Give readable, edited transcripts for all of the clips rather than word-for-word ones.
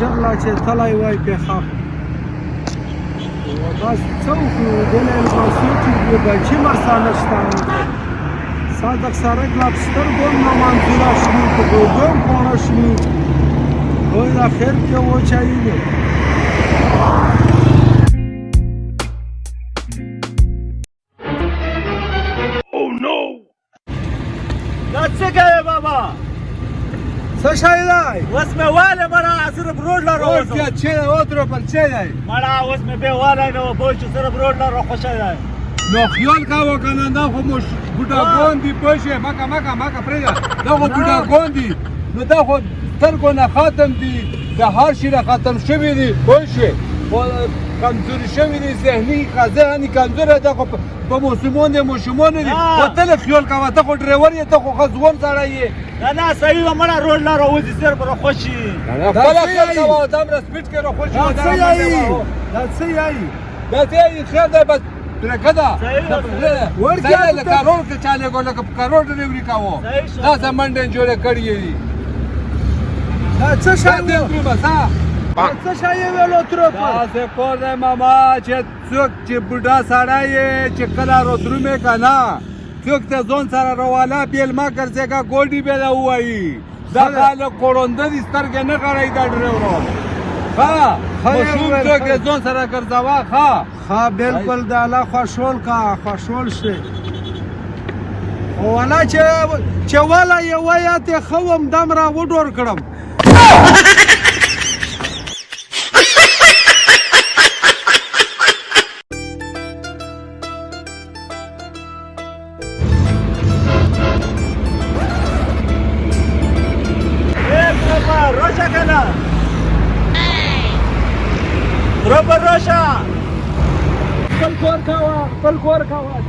موټر لا چې تلی وای پېښه بس څه وکړو دلی الماسیوټي بچي مرسانه شته صادق سرک لا په سترګو هم نه منظوره شوي په ګوګو هم پاڼه شوي وایي د خیر کې وچایي دی دا څه کوې بابا څه شی دی اوس مې والی مړه صرف روډ لاره وځم اوس چې دی ودرو پر چې دی مړه اوس مې بې والی نه و پوه شو صرف روډ لاره خوښه دی نو خیال کوه که نه دا خو موږ بوډاګان دي پوه شوې مکه پرېږده دا خو بوډاګان دي نو دا خو سترګو نه ختم دي د هر شي نه ختم شوي دي پوه شوې خو کمزوري شوي دي ذهني کمزوری ده خو په موسمون دي ماشومان دي خو ته لږ خیال کوه ته خو ډریور یې ته خو ښه ځوان سړی یې نه صحیح وه مړه روډ لاره وځي صرف راخوښ شي خپله خیال کوه دومره سپیډ کې راخوښ شي دا څه یایي خیر دی بس پرېږه ده لکه روډ کې چالېږو لکه په روډ ډریوري کوو داسې منډې جوړې کړي دي دا څه شی څه شی یې ویلو تروپه داسې کور دی ماما چې څوک چې بوډا سړی یې چې کله رودرومې که نه څوک ته ځان سره رواله بیل مه ګرځېږه ګوډي بې له ووایي دا خلک کوړنده دي سترګې نه غړوي دا ډریورو ښه ماشوم څوک یې ځان سره ګرځوه ښه بلکل د الله خوشحال که خوشحال شي خو والا چې والا یې وایه ته ښه وم دم را وډور کړم روشه کنه روبر روشه خپل کور کوه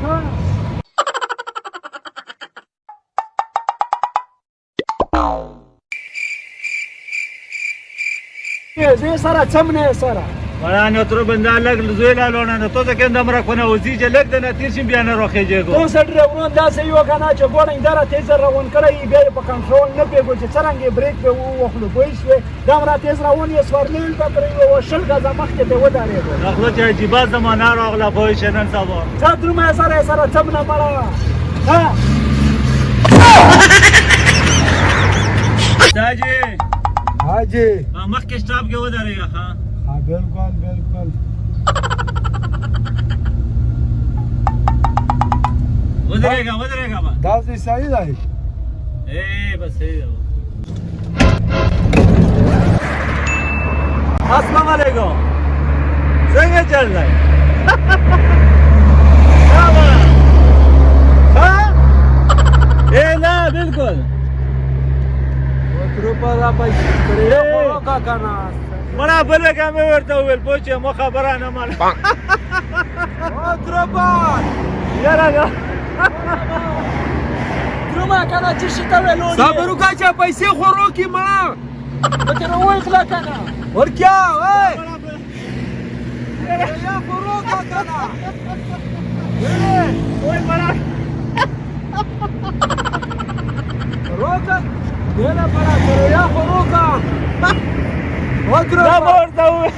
زه سره چمنه سره مړه نو تر بنده لږ زوی لالونه نو ته څنګه دمره کنه وځي چې لږ د نتیر شي بیا نه راخېږي تو سره ډریورون داسې یو کنه چې ګورې دره تیز روان کړی بیا په کنټرول نه پیګو چې څرنګه بریک په وخلو پوه شوې دمره تیز روان یې سورلیل په پرې و شل غزه مخکې ته ودرېدو خپل چې عجیبه زمانه راغله پوه شې نن سبا څه درومه سره چمنه مړه ها حاجی مخکې سټاپ کې ودرېږه ها بالکل ودرېږه با دا څه صحیح دی بس صحیح ده السلام علیکم څنګه چل دی نه بالکل مړه بله که مې ورته وویل پوه چې مو خبره نه منه یاره درومه که نه چې شي ته ویلو صبر وکړه چې پیسې خورو کړي مړه ورته راویغله که نه ورکیا یا خورو کړه که نه وای مړه روکه دیره مړه کړو یا خورو کړه دا به ورته وویل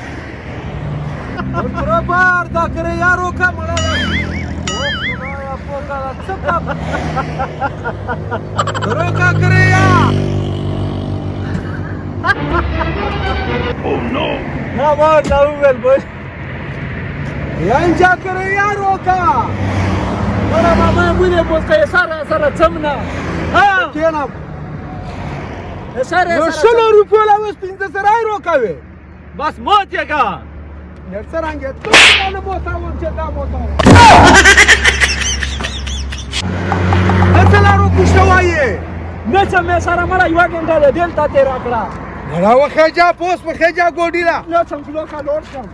برابر دا کرے یارو کا مړه روکا کرے یا oh no دا به ورته وویل بوش یا انجا کرے یا روکا مړه ماما بودې بوسته سره څمنه کېنه سره یو شلو روپیو لا اوس پنځه سره یې روکوې بس موت یې که څرنګه ته نه موتاوم چې دا موتاوم ته څه لارو کوشته وایې نه څه مې سره مړه یوه ګنټه د دلته تېره کړه مړه وخېجه پوس وخېجه ګوډي له نه څم فلوکه لوړ شم